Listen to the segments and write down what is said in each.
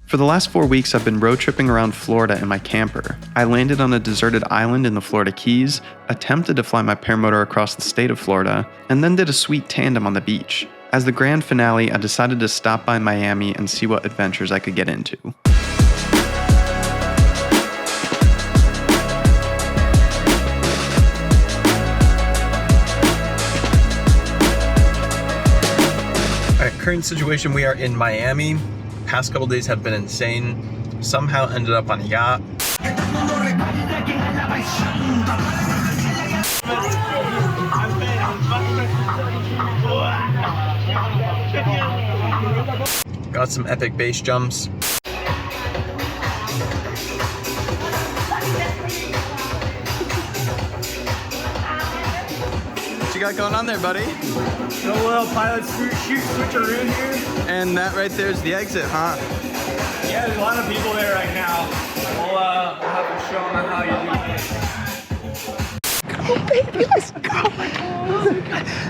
For the last 4 weeks, I've been road tripping around Florida in my camper. I landed on a deserted island in the Florida Keys, attempted to fly my paramotor across the state of Florida, and then did a sweet tandem on the beach. As the grand finale, I decided to stop by Miami and see what adventures I could get into. Alright, current situation, we are in Miami. Past couple days have been insane. Somehow ended up on a yacht. Got some epic base jumps. What you got going on there, buddy? No little pilot switcheroo here. And that right there is the exit, huh? Yeah, there's a lot of people there right now. We'll have to show them how you do it. Come on, baby, let's go.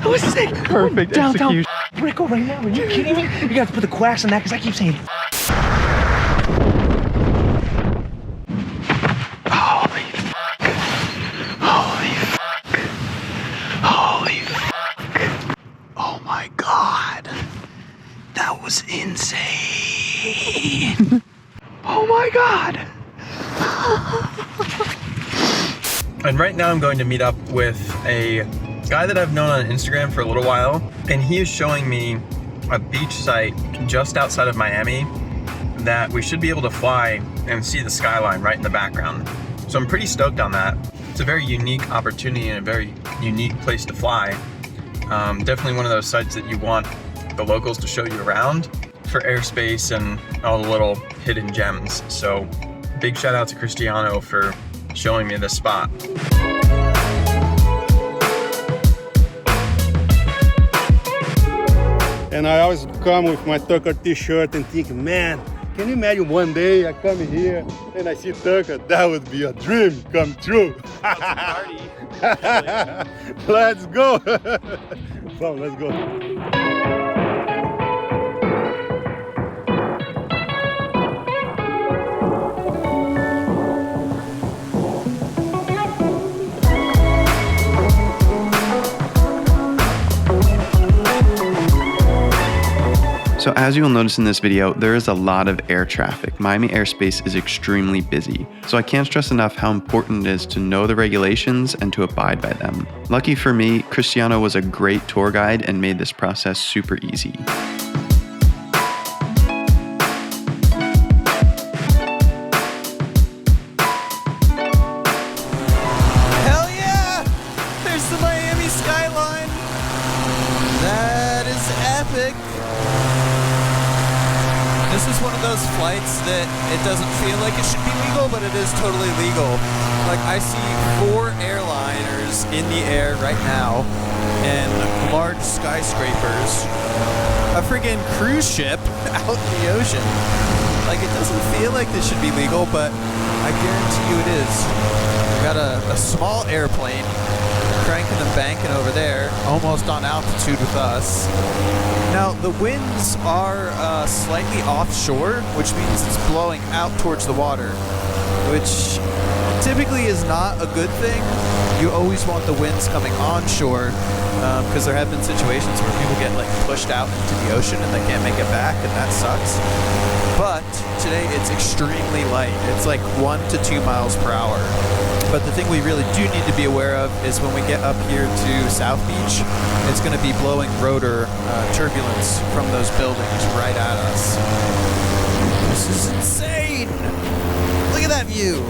That was sick. Perfect downtown Brickle right now. Are you kidding me? You guys put the quacks on that because I keep saying. Holy fuck. Holy fuck. Holy fuck. Oh my god. That was insane. Oh my god. And right now I'm going to meet up with a guy that I've known on Instagram for a little while, and he is showing me a beach site just outside of Miami that we should be able to fly and see the skyline right in the background. So I'm pretty stoked on that. It's a very unique opportunity and a very unique place to fly. Definitely one of those sites that you want the locals to show you around for airspace and all the little hidden gems. So big shout out to Cristiano for showing me this spot. And I always come with my Tucker t-shirt and think, man, can you imagine one day I come here and I see Tucker? That would be a dream come true. Party. Let's go. Come, let's go. So as you will notice in this video, there is a lot of air traffic. Miami airspace is extremely busy. So I can't stress enough how important it is to know the regulations and to abide by them. Lucky for me, Cristiano was a great tour guide and made this process super easy. Hell yeah! There's the Miami skyline. That is epic. This is one of those flights that it doesn't feel like it should be legal, but it is totally legal. Like, I see 4 airliners in the air right now and large skyscrapers. A friggin' cruise ship out in the ocean. Like, it doesn't feel like this should be legal, but I guarantee you it is. We got a small airplane cranking and banking over there, almost on altitude with us. Now, the winds are slightly offshore, which means it's blowing out towards the water, which typically is not a good thing. You always want the winds coming onshore, because there have been situations where people get like pushed out into the ocean and they can't make it back, and that sucks. But today it's extremely light. It's like 1 to 2 miles per hour. But the thing we really do need to be aware of is when we get up here to South Beach, it's going to be blowing rotor turbulence from those buildings right at us. This is insane! Look at that view!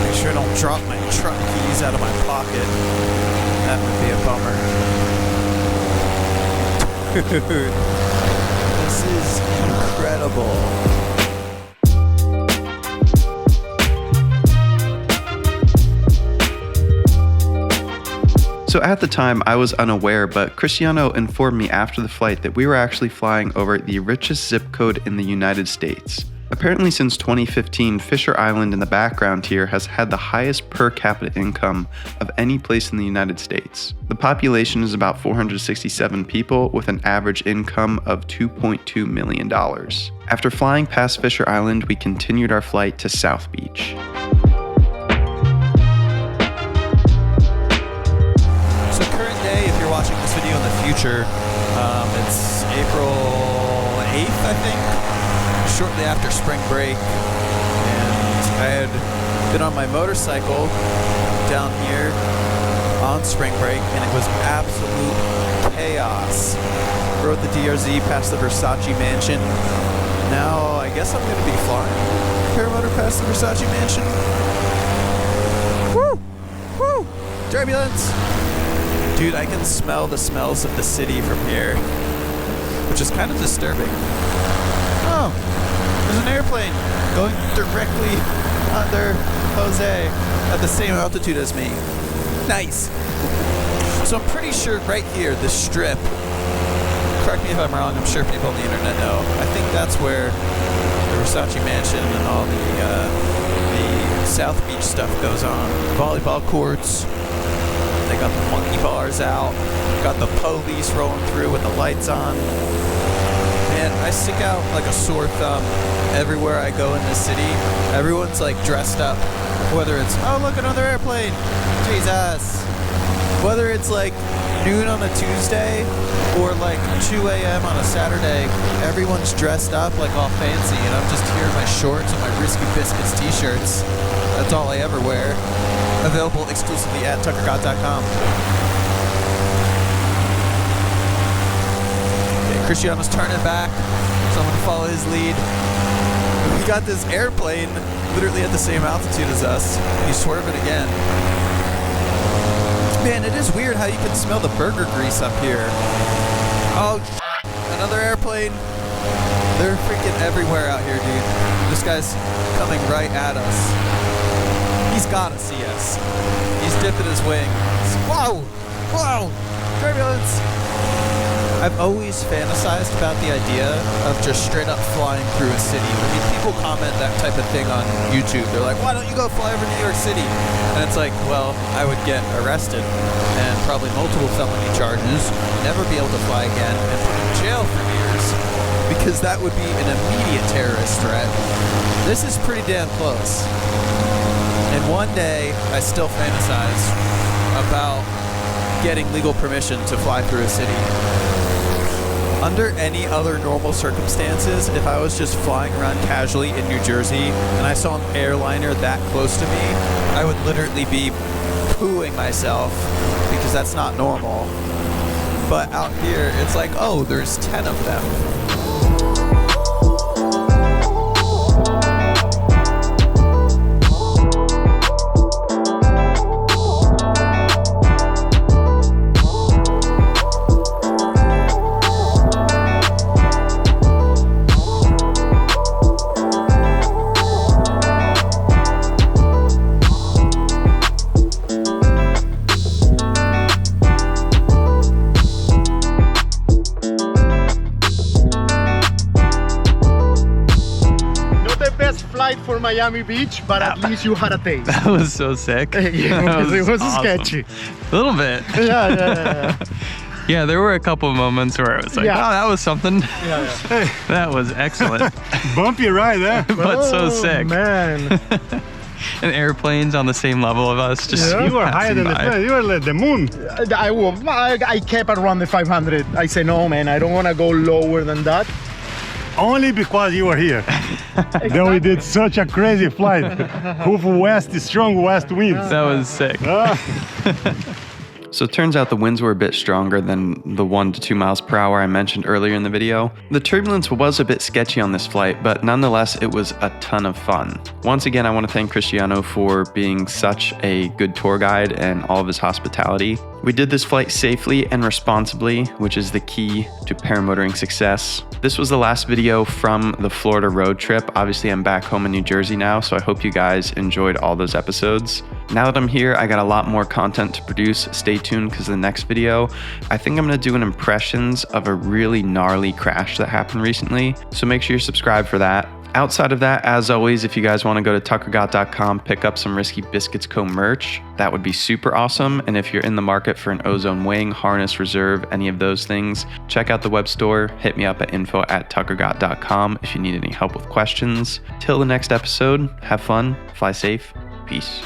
Make sure I don't drop my truck keys out of my pocket. That would be a bummer. Dude, this is incredible. So at the time, I was unaware, but Cristiano informed me after the flight that we were actually flying over the richest zip code in the United States. Apparently since 2015, Fisher Island in the background here has had the highest per capita income of any place in the United States. The population is about 467 people with an average income of $2.2 million. After flying past Fisher Island, we continued our flight to South Beach. So current day, if you're watching this video in the future, it's April 8th, I think, shortly after spring break, and I had been on my motorcycle down here on spring break, and it was absolute chaos. Rode the DRZ past the Versace mansion. Now I guess I'm going to be flying Paramotor past the Versace mansion. Woo! Woo! Turbulence! Dude, I can smell the smells of the city from here, which is kind of disturbing. Oh, there's an airplane going directly under Jose at the same altitude as me. Nice. So I'm pretty sure right here, this strip, correct me if I'm wrong, I'm sure people on the internet know, I think that's where the Versace mansion and all the South Beach stuff goes on. Volleyball courts, they got the monkey bars out, got the police rolling through with the lights on. Man, I stick out like a sore thumb everywhere I go in this city. Everyone's like dressed up, whether it's, oh look, another airplane, Jesus. Whether it's like noon on a Tuesday or like 2 a.m. on a Saturday, everyone's dressed up like all fancy, and I'm just here in my shorts and my Risky Biscuits t-shirts. That's all I ever wear. Available exclusively at tuckergott.com. Okay, Cristiano's turning back, so I'm gonna follow his lead. We got this airplane literally at the same altitude as us. He's swerving again. Man, it is weird how you can smell the burger grease up here. Oh, another airplane. They're freaking everywhere out here, dude. This guy's coming right at us. He's gotta see us. He's dipping his wings. Whoa! Whoa! Turbulence! I've always fantasized about the idea of just straight up flying through a city. I mean, people comment that type of thing on YouTube. They're like, why don't you go fly over New York City? And it's like, well, I would get arrested and probably multiple felony charges, never be able to fly again, and put in jail for years, because that would be an immediate terrorist threat. This is pretty damn close. And one day, I still fantasize about getting legal permission to fly through a city. Under any other normal circumstances, if I was just flying around casually in New Jersey and I saw an airliner that close to me, I would literally be pooing myself, because that's not normal. But out here, it's like, oh, there's 10 of them. For Miami Beach, but at least you had a taste. That was so sick. Yeah, it was awesome. sketchy. A little bit. Yeah. Yeah, there were a couple of moments where it was like, oh, that was something. Hey. That was excellent. Bumpy ride, eh? But so sick. Man. And airplanes on the same level of us. Just You were higher than the plane. You were like the moon. I kept around the 500. I say, no, man, I don't want to go lower than that. Only because you were here. Then we did such a crazy flight. Hoof west, strong west winds. That was sick. So it turns out the winds were a bit stronger than the 1 to 2 miles per hour I mentioned earlier in the video. The turbulence was a bit sketchy on this flight, but nonetheless, it was a ton of fun. Once again, I want to thank Cristiano for being such a good tour guide and all of his hospitality. We did this flight safely and responsibly, which is the key to paramotoring success. This was the last video from the Florida road trip. Obviously, I'm back home in New Jersey now, so I hope you guys enjoyed all those episodes. Now that I'm here, I got a lot more content to produce. Stay tuned, because the next video, I think I'm going to do an impressions of a really gnarly crash that happened recently. So make sure you're subscribed for that. Outside of that, as always, if you guys want to go to tuckergott.com, pick up some Risky Biscuits Co. merch, that would be super awesome. And if you're in the market for an ozone wing, harness, reserve, any of those things, check out the web store. Hit me up at info@tuckergott.com if you need any help with questions. Till the next episode, have fun, fly safe, peace.